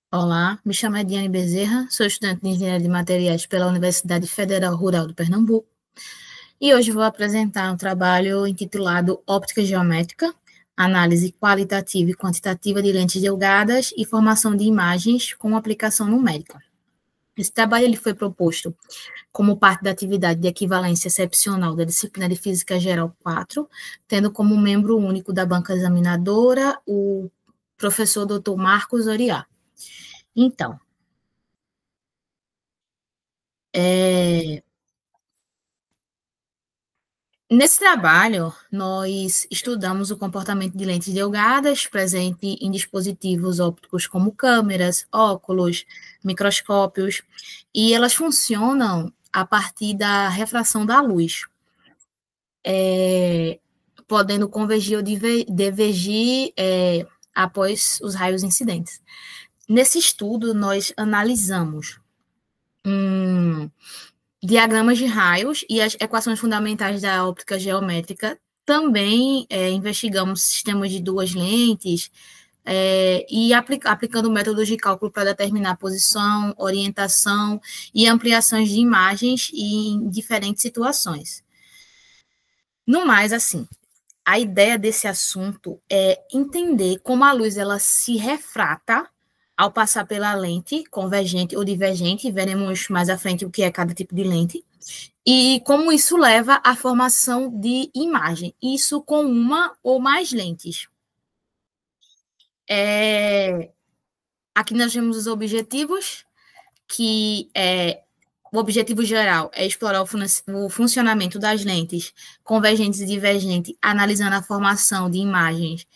Olá, me chamo Ediane Bezerra, sou estudante de Engenharia de Materiais pela Universidade Federal Rural do Pernambuco e hoje vou apresentar um trabalho intitulado Óptica Geométrica, Análise Qualitativa e Quantitativa de Lentes Delgadas e Formação de Imagens com aplicação numérica. Esse trabalho ele foi proposto como parte da atividade de equivalência excepcional da disciplina de Física Geral 4, tendo como membro único da banca examinadora o professor Dr. Marcos Oriá. Então, é, nesse trabalho, nós estudamos o comportamento de lentes delgadas presente em dispositivos ópticos como câmeras, óculos, microscópios, e elas funcionam a partir da refração da luz, podendo convergir ou divergir após os raios incidentes. Nesse estudo, nós analisamos diagramas de raios e as equações fundamentais da óptica geométrica. Também investigamos sistemas de duas lentes e aplicando métodos de cálculo para determinar posição, orientação e ampliações de imagens em diferentes situações. No mais, assim, a ideia desse assunto é entender como a luz ela se refrata ao passar pela lente convergente ou divergente, veremos mais à frente o que é cada tipo de lente, e como isso leva à formação de imagem, isso com uma ou mais lentes. Aqui nós temos os objetivos, que o objetivo geral é explorar o funcionamento das lentes convergentes e divergentes, analisando a formação de imagens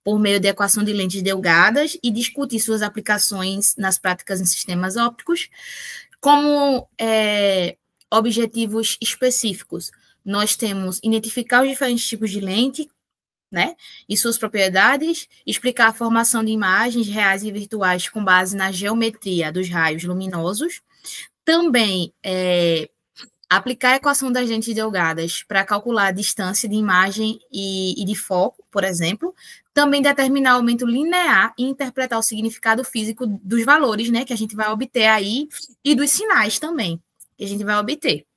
por meio de equação de lentes delgadas e discutir suas aplicações nas práticas em sistemas ópticos. Como objetivos específicos, nós temos identificar os diferentes tipos de lente, né, e suas propriedades, explicar a formação de imagens reais e virtuais com base na geometria dos raios luminosos, também aplicar a equação das lentes delgadas para calcular a distância de imagem e de foco, por exemplo, também determinar o aumento linear e interpretar o significado físico dos valores, né, que a gente vai obter aí, e dos sinais também, que a gente vai obter.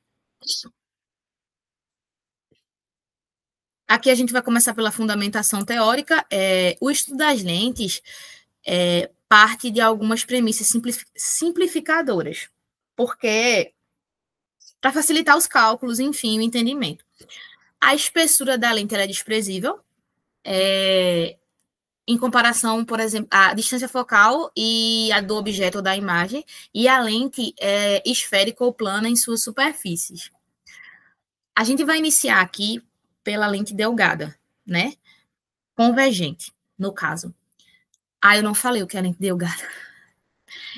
Aqui a gente vai começar pela fundamentação teórica. O estudo das lentes parte de algumas premissas simplificadoras, porque para facilitar os cálculos, enfim, o entendimento. A espessura da lente é desprezível, em comparação, por exemplo, a distância focal e a do objeto ou da imagem, e a lente é esférica ou plana em suas superfícies. A gente vai iniciar aqui pela lente delgada, né? Convergente, no caso. Eu não falei o que é lente delgada.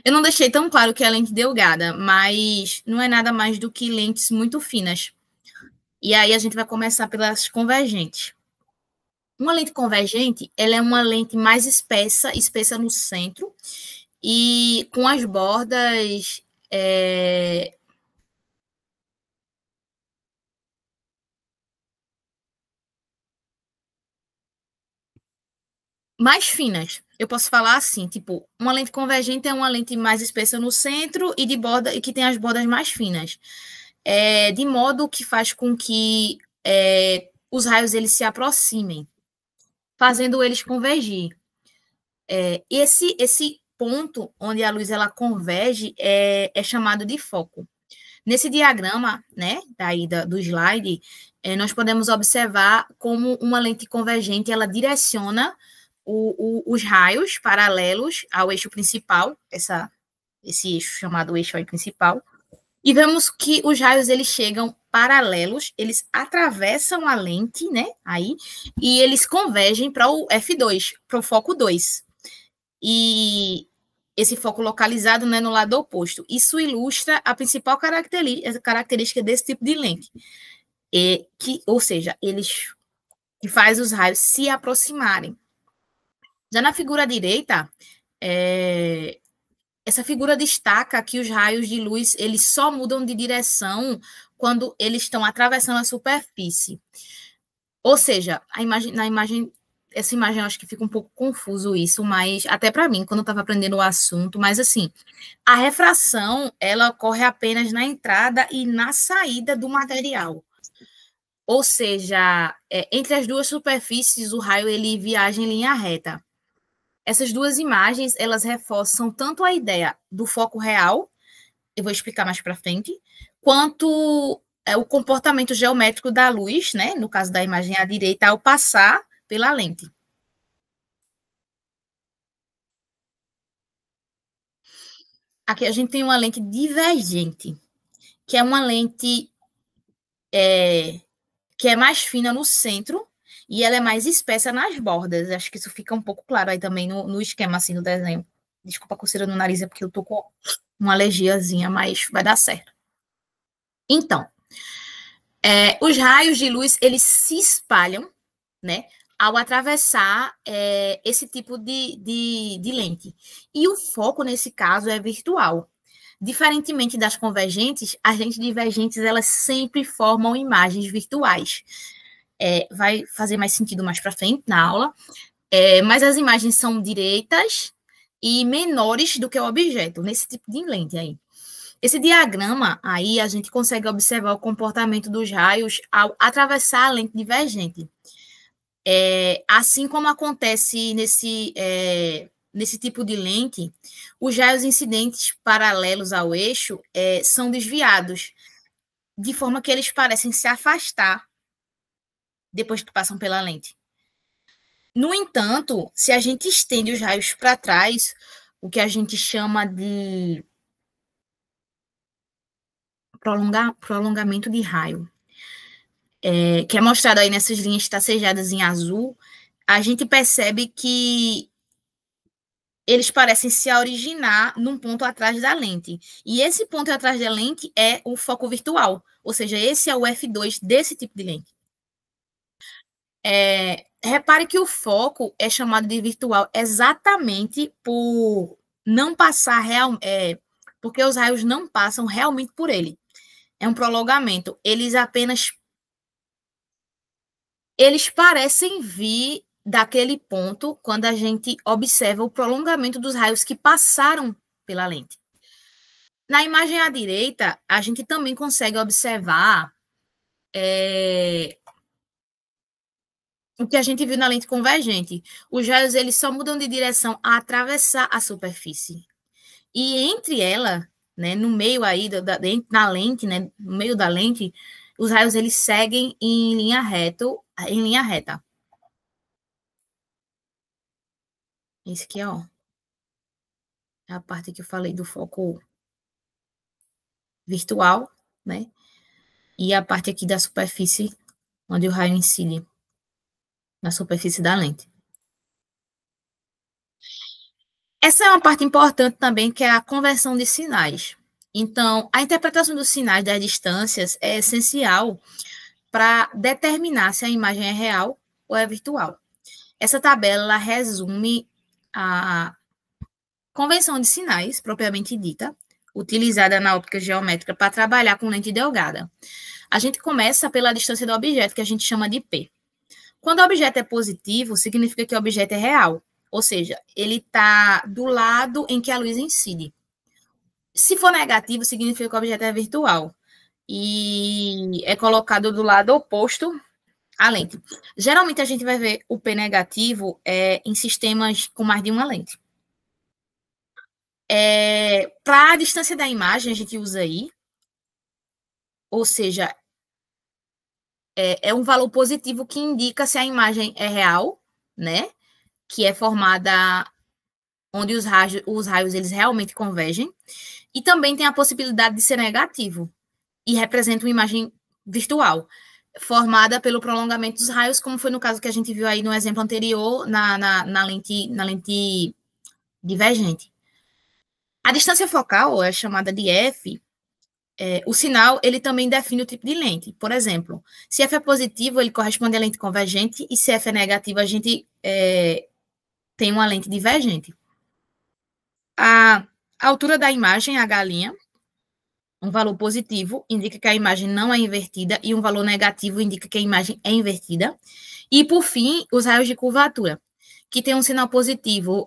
Eu não deixei tão claro o que é lente delgada, mas não é nada mais do que lentes muito finas. E aí a gente vai começar pelas convergentes. Uma lente convergente, ela é uma lente mais espessa no centro, e com as bordas mais finas. Eu posso falar assim, tipo, uma lente convergente é uma lente mais espessa no centro e de borda e que tem as bordas mais finas, de modo que faz com que os raios eles se aproximem, fazendo eles convergir. Esse ponto onde a luz ela converge é chamado de foco. Nesse diagrama, né, do slide, nós podemos observar como uma lente convergente ela direciona os raios paralelos ao eixo principal, esse eixo chamado eixo aí principal, e vemos que os raios eles chegam paralelos, eles atravessam a lente, né, aí, e eles convergem para o F2, para o foco 2. E esse foco localizado, né, no lado oposto. Isso ilustra a principal característica desse tipo de lente, ou seja, eles que faz os raios se aproximarem. Já na figura direita, essa figura destaca que os raios de luz eles só mudam de direção quando eles estão atravessando a superfície. Ou seja, na imagem essa imagem eu acho que fica um pouco confuso isso, mas até para mim, quando eu estava aprendendo o assunto, mas assim, a refração, ela ocorre apenas na entrada e na saída do material. Ou seja, entre as duas superfícies, o raio ele viaja em linha reta. Essas duas imagens, elas reforçam tanto a ideia do foco real, eu vou explicar mais para frente, quanto o comportamento geométrico da luz, né? No caso da imagem à direita, ao passar pela lente. Aqui a gente tem uma lente divergente, que é uma lente que é mais fina no centro e ela é mais espessa nas bordas. Acho que isso fica um pouco claro aí também no esquema, assim, do desenho. Desculpa a coceira no nariz, é porque eu tô com uma alergiazinha, mas vai dar certo. Então, os raios de luz, eles se espalham, né, ao atravessar esse tipo de lente. E o foco, nesse caso, é virtual. Diferentemente das convergentes, as lentes divergentes, elas sempre formam imagens virtuais. Vai fazer mais sentido mais para frente na aula, mas as imagens são direitas e menores do que o objeto, nesse tipo de lente aí. Esse diagrama aí, a gente consegue observar o comportamento dos raios ao atravessar a lente divergente. Assim como acontece nesse tipo de lente, os raios incidentes paralelos ao eixo são desviados, de forma que eles parecem se afastar depois que passam pela lente. No entanto, se a gente estende os raios para trás, o que a gente chama de prolongamento de raio, que é mostrado aí nessas linhas tracejadas em azul, a gente percebe que eles parecem se originar num ponto atrás da lente. E esse ponto atrás da lente é o foco virtual, ou seja, esse é o F2 desse tipo de lente. Repare que o foco é chamado de virtual exatamente por não passar porque os raios não passam realmente por ele. É um prolongamento. Eles parecem vir daquele ponto quando a gente observa o prolongamento dos raios que passaram pela lente. Na imagem à direita, a gente também consegue observar o que a gente viu na lente convergente. Os raios eles só mudam de direção a atravessar a superfície. E entre ela, né, no meio aí na lente, né, no meio da lente, os raios eles seguem em linha reta. Esse aqui, ó, é a parte que eu falei do foco virtual, né? E a parte aqui da superfície onde o raio incide na superfície da lente. Essa é uma parte importante também, que é a conversão de sinais. Então, a interpretação dos sinais das distâncias é essencial para determinar se a imagem é real ou é virtual. Essa tabela resume a convenção de sinais, propriamente dita, utilizada na óptica geométrica para trabalhar com lente delgada. A gente começa pela distância do objeto, que a gente chama de P. Quando o objeto é positivo, significa que o objeto é real, ou seja, ele está do lado em que a luz incide. Se for negativo, significa que o objeto é virtual e é colocado do lado oposto à lente. Geralmente a gente vai ver o P negativo em sistemas com mais de uma lente. Para a distância da imagem, a gente usa I, ou seja, é um valor positivo que indica se a imagem é real, né? Que é formada onde os raios eles realmente convergem, e também tem a possibilidade de ser negativo, e representa uma imagem virtual, formada pelo prolongamento dos raios, como foi no caso que a gente viu aí no exemplo anterior, na lente divergente. A distância focal é chamada de F. O sinal, ele também define o tipo de lente. Por exemplo, se F é positivo, ele corresponde à lente convergente, e se F é negativo, a gente tem uma lente divergente. A altura da imagem, a galinha, Um valor positivo indica que a imagem não é invertida e um valor negativo indica que a imagem é invertida. E, por fim, os raios de curvatura, que tem um sinal positivo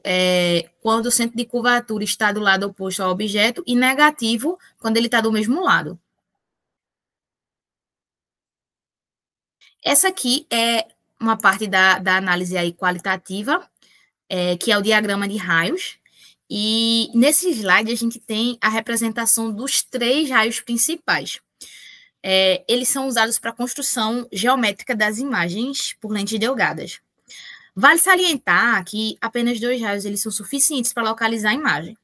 quando o centro de curvatura está do lado oposto ao objeto e negativo quando ele está do mesmo lado. Essa aqui é uma parte da análise aí qualitativa, que é o diagrama de raios. E nesse slide a gente tem a representação dos 3 raios principais. Eles são usados para a construção geométrica das imagens por lentes delgadas. Vale salientar que apenas 2 raios eles são suficientes para localizar a imagem,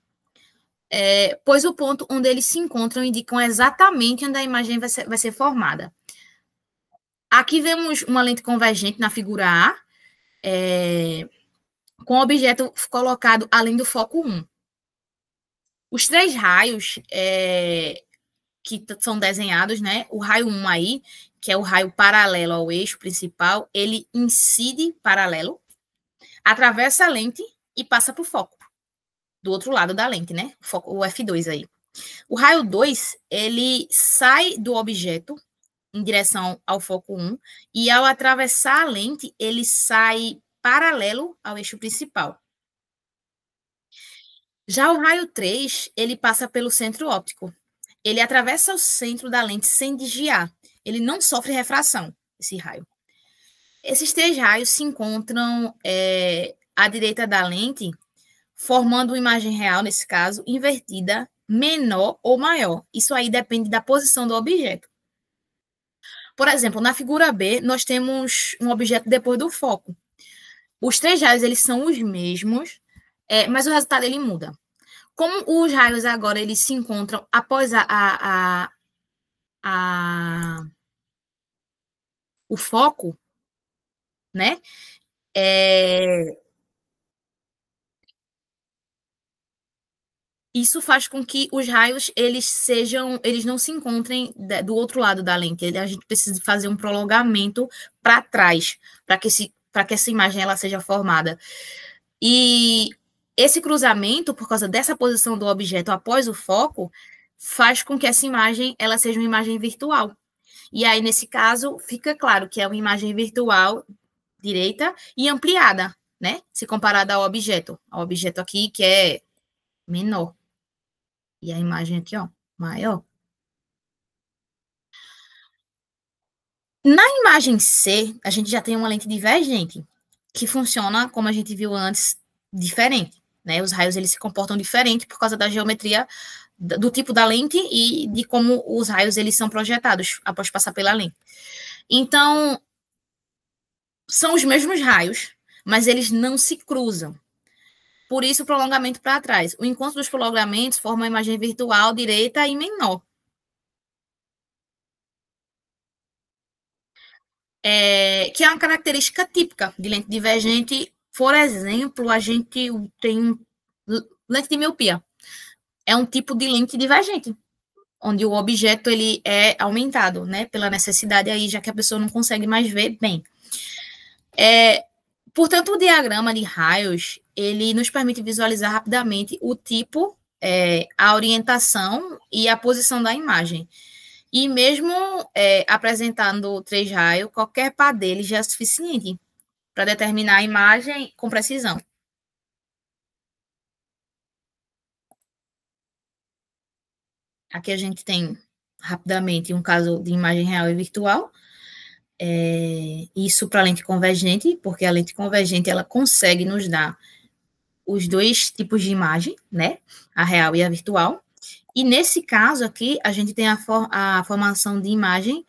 pois o ponto onde eles se encontram indicam exatamente onde a imagem vai ser formada. Aqui vemos uma lente convergente na figura A, com o objeto colocado além do foco 1. Os 3 raios que são desenhados, né? O raio 1 aí, que é o raio paralelo ao eixo principal, ele incide paralelo, atravessa a lente e passa para o foco, do outro lado da lente, né? O F2 aí. O raio 2, ele sai do objeto em direção ao foco 1 e, ao atravessar a lente, ele sai paralelo ao eixo principal. Já o raio 3, ele passa pelo centro óptico. Ele atravessa o centro da lente sem desviar. Ele não sofre refração, esse raio. Esses 3 raios se encontram à direita da lente, formando uma imagem real, nesse caso, invertida, menor ou maior. Isso aí depende da posição do objeto. Por exemplo, na figura B, nós temos um objeto depois do foco. Os 3 raios, eles são os mesmos, mas o resultado ele muda. Como os raios agora eles se encontram após o foco, né? Isso faz com que os raios eles não se encontrem do outro lado da lente. A gente precisa fazer um prolongamento para trás, para que essa imagem ela seja formada. E esse cruzamento, por causa dessa posição do objeto após o foco, faz com que essa imagem ela seja uma imagem virtual. E aí, nesse caso, fica claro que é uma imagem virtual direita e ampliada, né? Se comparada ao objeto aqui que é menor. E a imagem aqui, ó, maior. Na imagem C, a gente já tem uma lente divergente, que funciona, como a gente viu antes, diferente, né? Os raios, eles se comportam diferente por causa da geometria do tipo da lente e de como os raios, eles são projetados após passar pela lente. Então, são os mesmos raios, mas eles não se cruzam. Por isso, o prolongamento para trás. O encontro dos prolongamentos forma uma imagem virtual direita e menor. Que é uma característica típica de lente divergente. Por exemplo, a gente tem lente de miopia. É um tipo de lente divergente, onde o objeto ele é aumentado, né, pela necessidade aí, já que a pessoa não consegue mais ver bem. Portanto, o diagrama de raios, ele nos permite visualizar rapidamente o tipo, a orientação e a posição da imagem. E mesmo apresentando 3 raios, qualquer par deles já é suficiente para determinar a imagem com precisão. Aqui a gente tem, rapidamente, um caso de imagem real e virtual. Isso para a lente convergente, porque a lente convergente ela consegue nos dar os 2 tipos de imagem, né? A real e a virtual. E nesse caso aqui, a gente tem a formação de imagem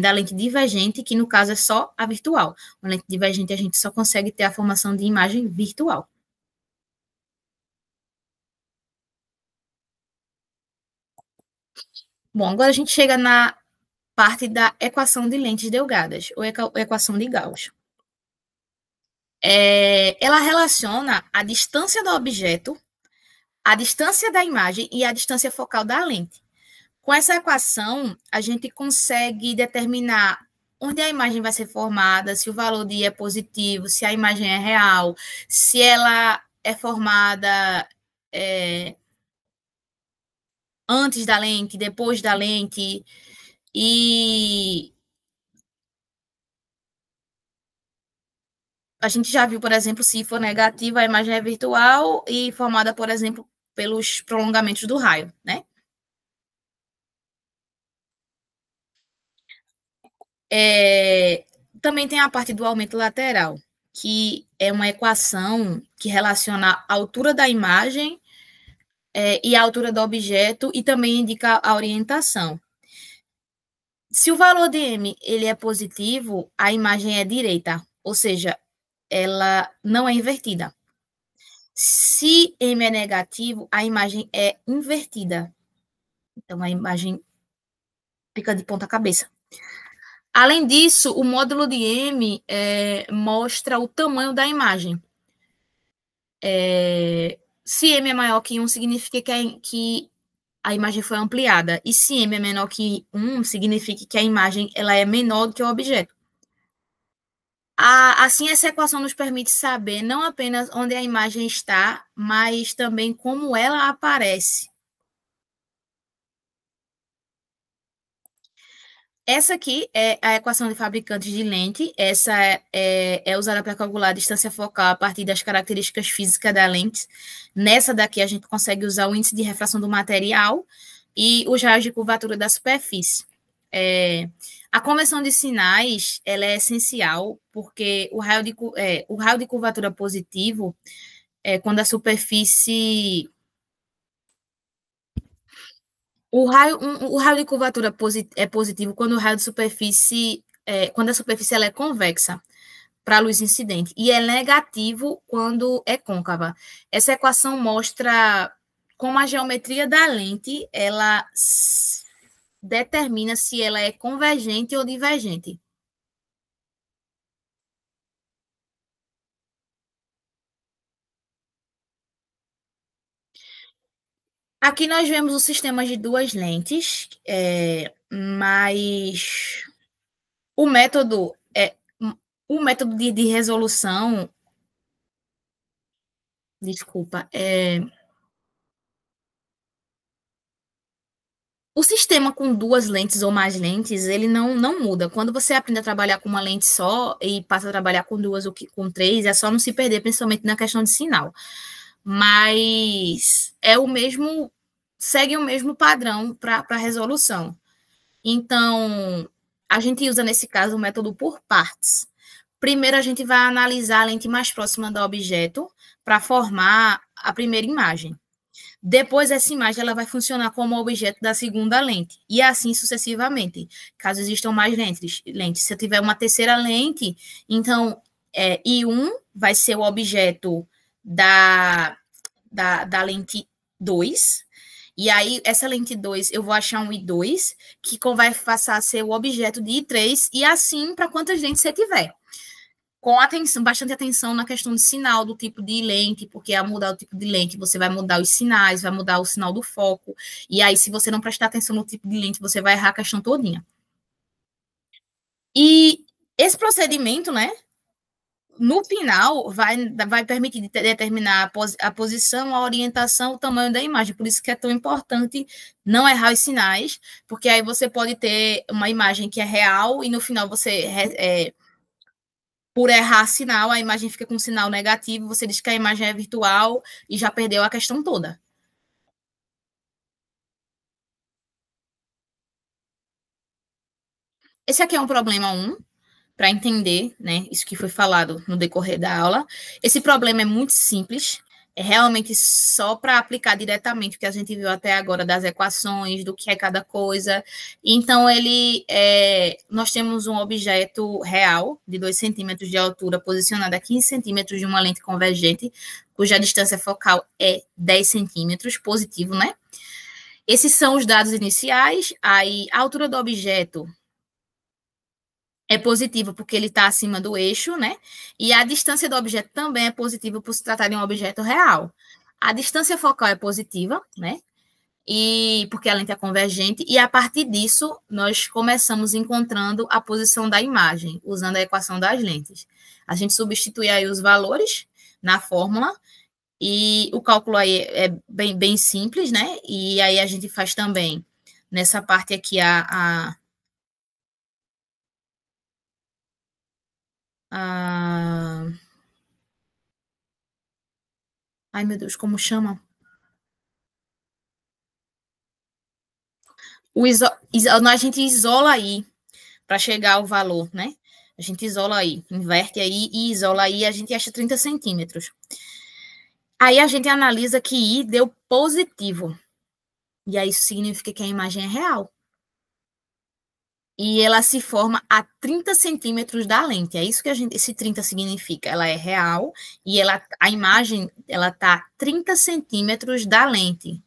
da lente divergente, que no caso é só a virtual. Na lente divergente, a gente só consegue ter a formação de imagem virtual. Bom, agora a gente chega na parte da equação de lentes delgadas, ou equação de Gauss. Ela relaciona a distância do objeto, a distância da imagem e a distância focal da lente. Com essa equação, a gente consegue determinar onde a imagem vai ser formada, se o valor de I é positivo, se a imagem é real, se ela é formada antes da lente, depois da lente, e a gente já viu, por exemplo, se for negativa, a imagem é virtual e formada, por exemplo, pelos prolongamentos do raio, né? Também tem a parte do aumento lateral, que é uma equação que relaciona a altura da imagem e a altura do objeto e também indica a orientação. Se o valor de m ele é positivo, a imagem é direita, ou seja, ela não é invertida. Se m é negativo, a imagem é invertida. Então, a imagem fica de ponta cabeça. Além disso, o módulo de m mostra o tamanho da imagem. Se m é maior que 1, significa que a imagem foi ampliada. E se m é menor que 1, significa que a imagem ela é menor do que o objeto. Assim, essa equação nos permite saber não apenas onde a imagem está, mas também como ela aparece. Essa aqui é a equação de fabricantes de lente. Essa é usada para calcular a distância focal a partir das características físicas da lente. Nessa daqui, a gente consegue usar o índice de refração do material e os raios de curvatura da superfície. A conversão de sinais ela é essencial, porque o raio de curvatura positivo é quando a superfície. O raio de curvatura é positivo quando o raio de superfície, quando a superfície ela é convexa para a luz incidente, e é negativo quando é côncava. Essa equação mostra como a geometria da lente ela determina se ela é convergente ou divergente. Aqui nós vemos o sistema de duas lentes, mas o método de resolução, desculpa, o sistema com duas lentes ou mais lentes, ele não muda. Quando você aprende a trabalhar com uma lente só e passa a trabalhar com duas ou com três, é só não se perder, principalmente na questão de sinal. Mas segue o mesmo padrão para resolução. Então, a gente usa, nesse caso, o método por partes. Primeiro, a gente vai analisar a lente mais próxima do objeto para formar a primeira imagem. Depois, essa imagem ela vai funcionar como objeto da segunda lente, e assim sucessivamente, caso existam mais lentes. Se eu tiver uma terceira lente, então, I1 vai ser o objeto da lente 2, e aí, essa lente 2, eu vou achar um I2, que vai passar a ser o objeto de I3, e assim para quantas lentes você tiver. Com atenção, bastante atenção na questão de sinal, do tipo de lente, porque ao mudar o tipo de lente, você vai mudar os sinais, vai mudar o sinal do foco, e aí, se você não prestar atenção no tipo de lente, você vai errar a questão todinha. E esse procedimento, né, no final, vai permitir determinar a posição, a orientação, o tamanho da imagem. Por isso que é tão importante não errar os sinais, porque aí você pode ter uma imagem que é real e no final você, por errar sinal, a imagem fica com um sinal negativo, você diz que a imagem é virtual e já perdeu a questão toda. Esse aqui é um problema 1, para entender, né, isso que foi falado no decorrer da aula. Esse problema é muito simples, é realmente só para aplicar diretamente o que a gente viu até agora das equações, do que é cada coisa. Então, nós temos um objeto real de 2 centímetros de altura, posicionado a 15 centímetros de uma lente convergente, cuja distância focal é 10 centímetros, positivo, né? Esses são os dados iniciais. Aí, a altura do objeto é positiva porque ele está acima do eixo, né? E a distância do objeto também é positiva por se tratar de um objeto real. A distância focal é positiva, né? E porque a lente é convergente, e a partir disso, nós começamos encontrando a posição da imagem, usando a equação das lentes. A gente substitui aí os valores na fórmula E o cálculo aí é bem simples, né? E aí a gente faz também nessa parte aqui a ai, meu Deus, como chama? A gente isola aí para chegar ao valor, né? A gente isola aí, inverte aí e isola aí, a gente acha 30 centímetros. Aí a gente analisa que I deu positivo. E aí isso significa que a imagem é real. E ela se forma a 30 centímetros da lente. É isso que esse 30 significa. Ela é real e a imagem ela está 30 centímetros da lente.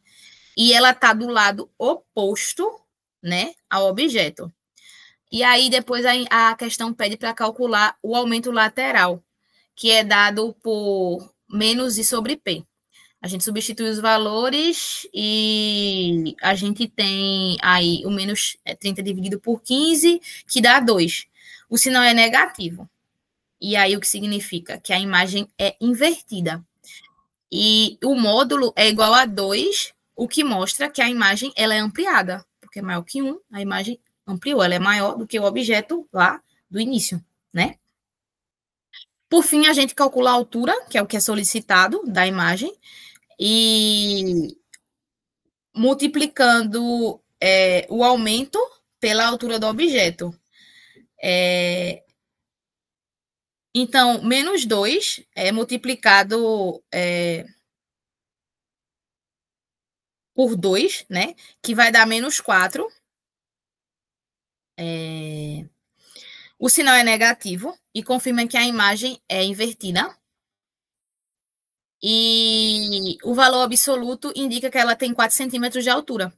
E ela está do lado oposto, né, ao objeto. E aí depois a questão pede para calcular o aumento lateral, que é dado por menos I sobre P. A gente substitui os valores e a gente tem aí o menos 30 dividido por 15, que dá 2. O sinal é negativo. E aí o que significa? Que a imagem é invertida. E o módulo é igual a 2, o que mostra que a imagem ela é ampliada. Porque é maior que 1, a imagem ampliou. Ela é maior do que o objeto lá do início, né? Por fim, a gente calcula a altura, que é o que é solicitado da imagem, e multiplicando o aumento pela altura do objeto. Então, menos 2 é multiplicado por 2, né? Que vai dar menos 4. O sinal é negativo e confirma que a imagem é invertida. E o valor absoluto indica que ela tem 4 centímetros de altura.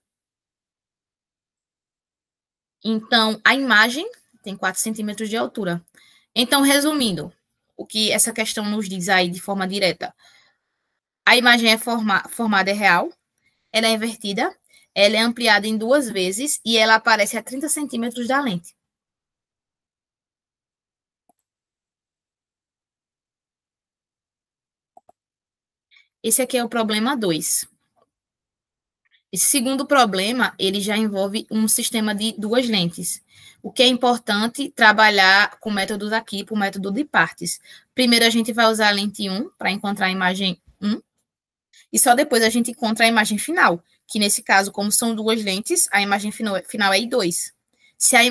Então, a imagem tem 4 centímetros de altura. Então, resumindo, o que essa questão nos diz aí de forma direta. A imagem é formada é real, ela é invertida, ela é ampliada em 2 vezes e ela aparece a 30 centímetros da lente. Esse aqui é o problema 2. Esse segundo problema, ele já envolve um sistema de 2 lentes. O que é importante trabalhar com métodos aqui, por método de partes. Primeiro, a gente vai usar a lente 1 para encontrar a imagem 1, e só depois a gente encontra a imagem final, que nesse caso, como são 2 lentes, a imagem final é I2.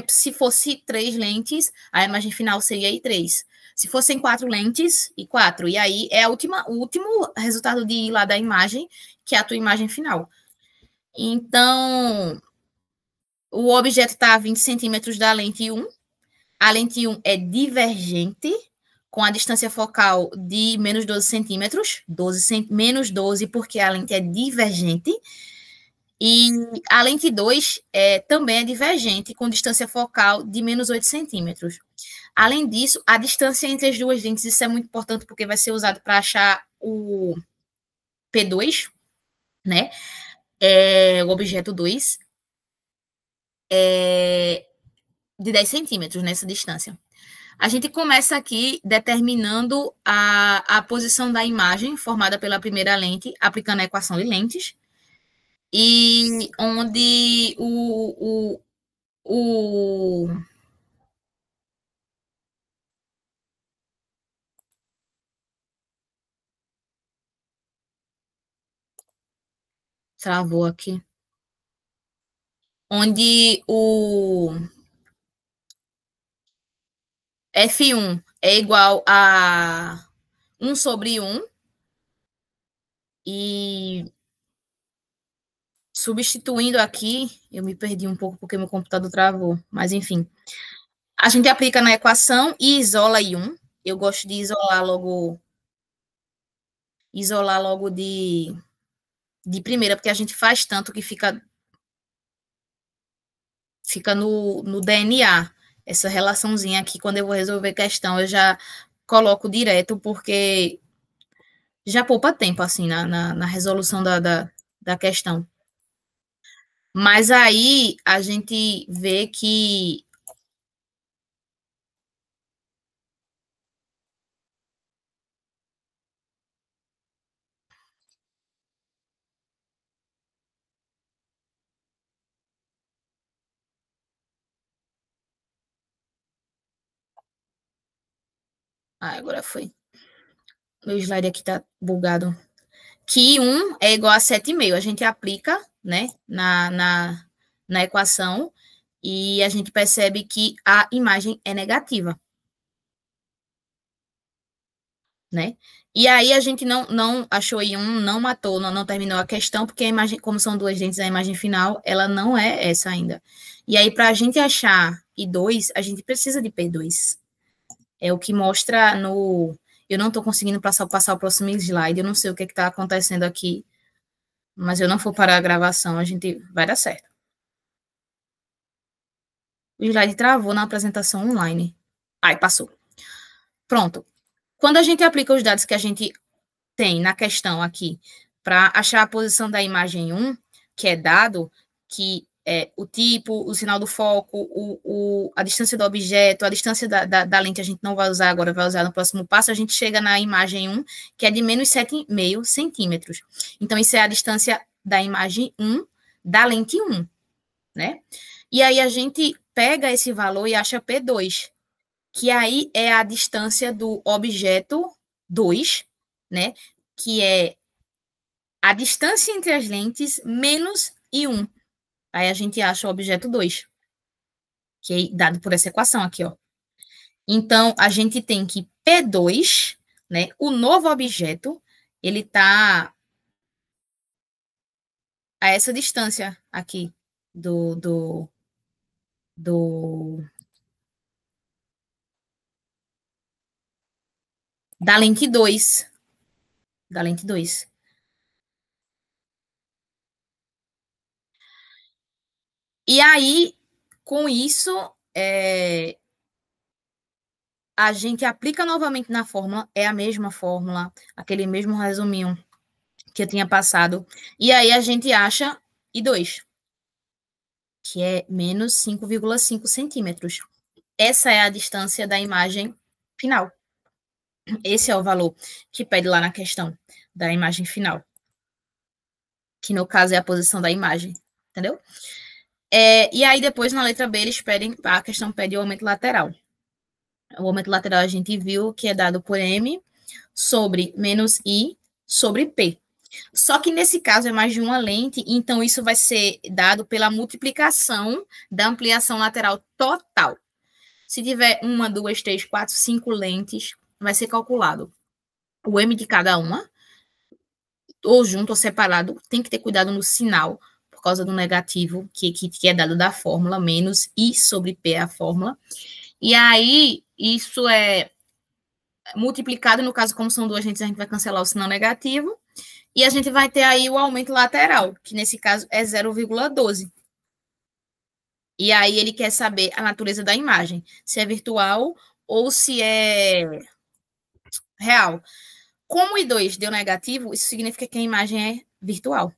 Se fosse 3 lentes, a imagem final seria I3. Se fossem 4 lentes, I4. E aí é o último resultado de lá da imagem, que é a tua imagem final. Então, o objeto está a 20 centímetros da lente 1. A lente 1 é divergente, com a distância focal de menos 12 centímetros, menos 12 porque a lente é divergente. E a lente 2 também é divergente, com distância focal de menos 8 centímetros. Além disso, a distância entre as duas lentes, isso é muito importante porque vai ser usado para achar o P2, né? O objeto 2, de 10 centímetros nessa distância. A gente começa aqui determinando a posição da imagem formada pela primeira lente, aplicando a equação de lentes, e onde o travou aqui, onde o F1 é igual a 1 sobre 1, e substituindo aqui, eu me perdi um pouco porque meu computador travou, mas enfim. A gente aplica na equação e isola I1. Eu gosto de isolar logo de primeira, porque a gente faz tanto que fica no DNA. Essa relaçãozinha aqui, quando eu vou resolver questão, eu já coloco direto, porque já poupa tempo, assim, na resolução da questão. Mas aí a gente vê que agora foi. Meu slide aqui tá bugado. Que 1 é igual a 7,5. A gente aplica, né, na equação e a gente percebe que a imagem é negativa, né? E aí a gente não achou I1, não matou, não terminou a questão, porque a imagem, como são duas lentes, a imagem final, ela não é essa ainda. E aí, para a gente achar I2, a gente precisa de P2. É o que mostra no... Eu não estou conseguindo passar o próximo slide, eu não sei o que está acontecendo aqui, mas eu não for parar a gravação, a gente vai dar certo. O slide travou na apresentação online. Aí, passou. Pronto. Quando a gente aplica os dados que a gente tem na questão aqui, para achar a posição da imagem 1, que é dado, que é o tipo, o sinal do foco, a distância do objeto, a distância da lente a gente não vai usar agora, vai usar no próximo passo, a gente chega na imagem 1, que é de menos 7,5 centímetros. Então, isso é a distância da imagem 1 da lente 1, né? E aí a gente pega esse valor e acha P2, que aí é a distância do objeto 2, né? Que é a distância entre as lentes menos I1. Aí a gente acha o objeto 2, que é dado por essa equação aqui, ó. Então, a gente tem que P2, né? O novo objeto, ele está a essa distância aqui do da lente 2. Da lente 2. E aí, com isso, a gente aplica novamente na fórmula, é a mesma fórmula, aquele mesmo resuminho que eu tinha passado. E aí a gente acha I2, que é menos 5,5 centímetros. Essa é a distância da imagem final. Esse é o valor que pede lá na questão da imagem final. Que no caso é a posição da imagem, entendeu? E aí depois na letra B eles pedem, a questão pede o aumento lateral. O aumento lateral a gente viu que é dado por M sobre menos I sobre P. Só que nesse caso é mais de uma lente, então isso vai ser dado pela multiplicação da ampliação lateral total. Se tiver 1, 2, 3, 4, 5 lentes, vai ser calculado o M de cada uma, ou junto ou separado, tem que ter cuidado no sinal, por causa do negativo, que é dado da fórmula, menos I sobre P é a fórmula. E aí, isso é multiplicado, no caso, como são duas lentes, a gente vai cancelar o sinal negativo, e a gente vai ter aí o aumento lateral, que nesse caso é 0,12. E aí ele quer saber a natureza da imagem, se é virtual ou se é real. Como o I2 deu negativo, isso significa que a imagem é virtual.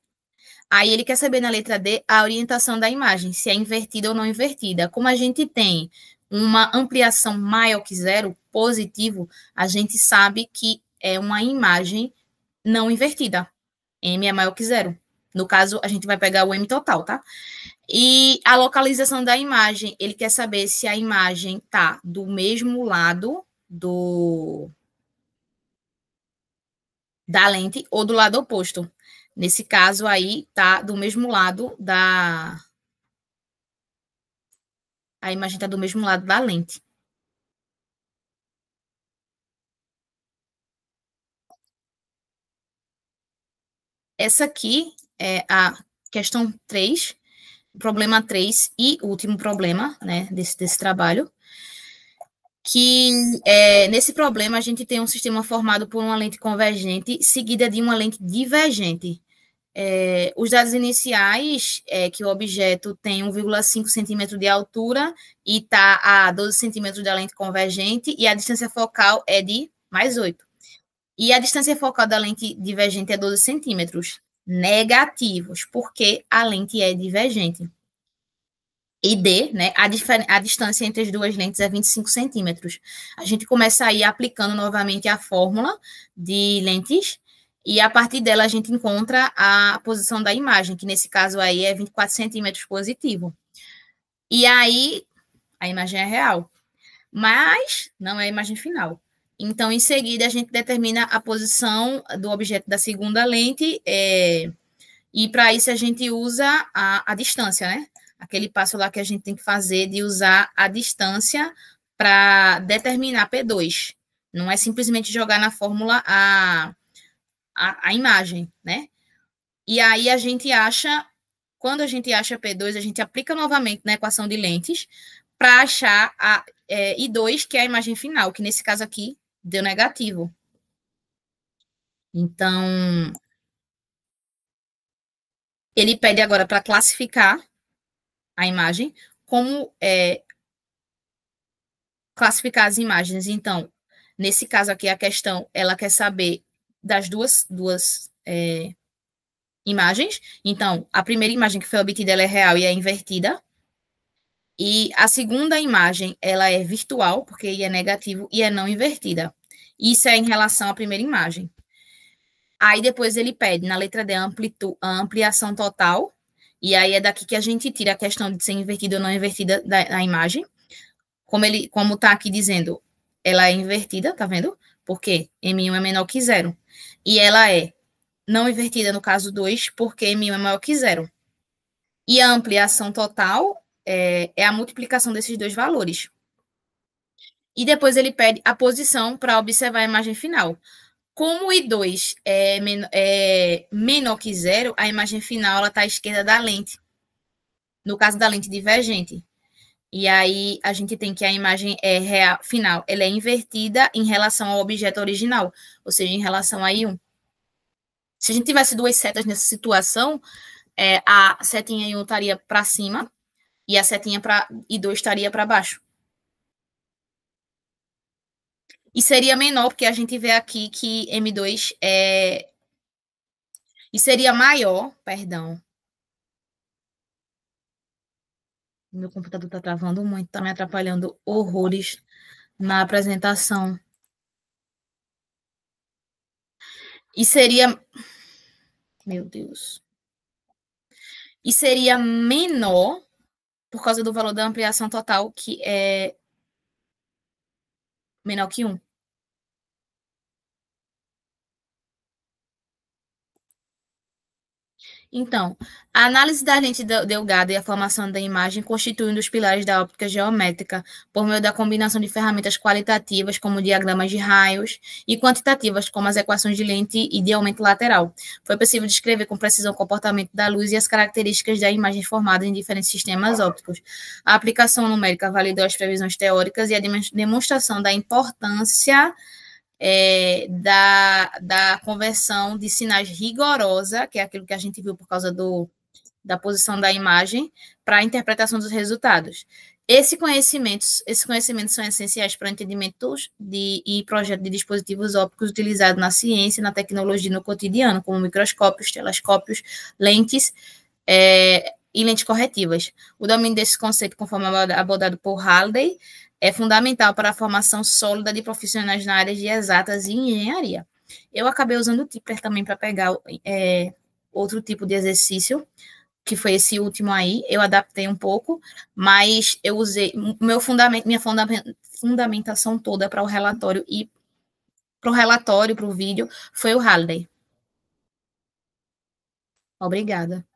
Aí ele quer saber na letra D a orientação da imagem, se é invertida ou não invertida. Como a gente tem uma ampliação maior que zero, positivo, a gente sabe que é uma imagem não invertida. M é maior que zero. No caso, a gente vai pegar o M total, tá? E a localização da imagem, ele quer saber se a imagem tá do mesmo lado da lente ou do lado oposto. Nesse caso aí, tá do mesmo lado da... A imagem tá do mesmo lado da lente. Essa aqui é a questão 3, problema 3 e último problema, né, desse trabalho, que nesse problema a gente tem um sistema formado por uma lente convergente seguida de uma lente divergente. Os dados iniciais é que o objeto tem 1,5 centímetro de altura e está a 12 centímetros da lente convergente e a distância focal é de mais 8. E a distância focal da lente divergente é 12 centímetros negativos, porque a lente é divergente. E D, né, a distância entre as duas lentes é 25 centímetros. A gente começa aí aplicando novamente a fórmula de lentes, e a partir dela a gente encontra a posição da imagem, que nesse caso aí é 24 centímetros positivo. E aí, a imagem é real, mas não é a imagem final. Então, em seguida, a gente determina a posição do objeto da segunda lente, e para isso a gente usa a distância, né? Aquele passo lá que a gente tem que fazer de usar a distância para determinar P2. Não é simplesmente jogar na fórmula a imagem, né? E aí a gente acha, quando a gente acha P2, a gente aplica novamente na equação de lentes para achar a I2, que é a imagem final, que nesse caso aqui deu negativo. Então, ele pede agora para classificar a imagem, como classificar as imagens. Então, nesse caso aqui, a questão, ela quer saber das duas imagens. Então, a primeira imagem que foi obtida, ela é real e é invertida. E a segunda imagem, ela é virtual, porque I é negativo, e é não invertida. Isso é em relação à primeira imagem. Aí depois ele pede, na letra D, a ampliação total, e aí é daqui que a gente tira a questão de ser invertida ou não invertida da imagem. Como tá aqui dizendo, ela é invertida, tá vendo? Porque M1 é menor que zero. E ela é não invertida no caso 2, porque M1 é maior que zero. E a ampliação total é a multiplicação desses dois valores. E depois ele pede a posição para observar a imagem final. Como o I2 é menor que zero, a imagem final está à esquerda da lente. No caso da lente divergente. E aí a gente tem que a imagem real, final, ela é invertida em relação ao objeto original, ou seja, em relação a I1. Se a gente tivesse duas setas nessa situação, a setinha I1 estaria para cima e a setinha para I2 estaria para baixo. E seria menor, porque a gente vê aqui que M2 é. E seria maior, perdão. Meu computador está travando muito, está me atrapalhando horrores na apresentação. E seria. Meu Deus. E seria menor por causa do valor da ampliação total, que é menor que 1. Então, a análise da lente delgada e a formação da imagem constituem um dos pilares da óptica geométrica, por meio da combinação de ferramentas qualitativas, como diagramas de raios, e quantitativas, como as equações de lente e de aumento lateral. Foi possível descrever com precisão o comportamento da luz e as características da imagem formada em diferentes sistemas ópticos. A aplicação numérica validou as previsões teóricas e a demonstração da importância da conversão de sinais rigorosa, que é aquilo que a gente viu por causa da posição da imagem, para a interpretação dos resultados. Esses conhecimentos são essenciais para o entendimento e projeto de dispositivos ópticos utilizados na ciência e na tecnologia no cotidiano, como microscópios, telescópios, lentes e lentes corretivas. O domínio desse conceito, conforme abordado por Halliday, é fundamental para a formação sólida de profissionais na área de exatas e engenharia. Eu acabei usando o Tipper também para pegar outro tipo de exercício, que foi esse último aí. Eu adaptei um pouco, mas eu usei minha fundamentação toda para o relatório e para o vídeo foi o Halliday. Obrigada.